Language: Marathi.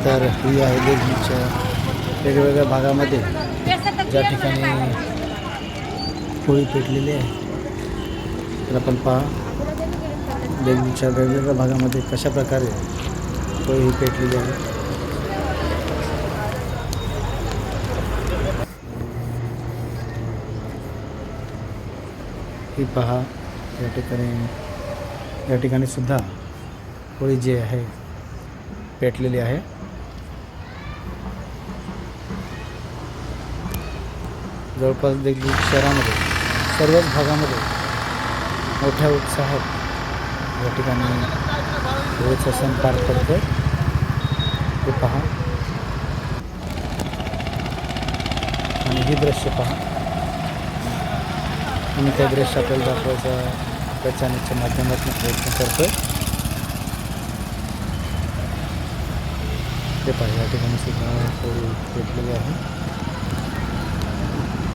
तर ही आहे देगलूरच्या वेगवेगळ्या भागामध्ये ज्या ठिकाणी होळी पेटलेली आहे. तर आपण पहा देगलूरच्या वेगवेगळ्या भागामध्ये कशा प्रकारे होळी पेटलेली आहे. ही पहा या ठिकाणी सुद्धा होळी जी आहे पेटलेली आहे. जवळपास देगलूर शहरामध्ये सर्वच भागामध्ये मोठ्या उत्साहात या ठिकाणी होळीचा सण पार पडतो. हे पहा आणि ही दृश्य पहा. मी त्या दृश्य आपल्याला दाखवायचा त्या चॅनलच्या माध्यमातून प्रयत्न करतोय. ते पहा या ठिकाणी सुद्धा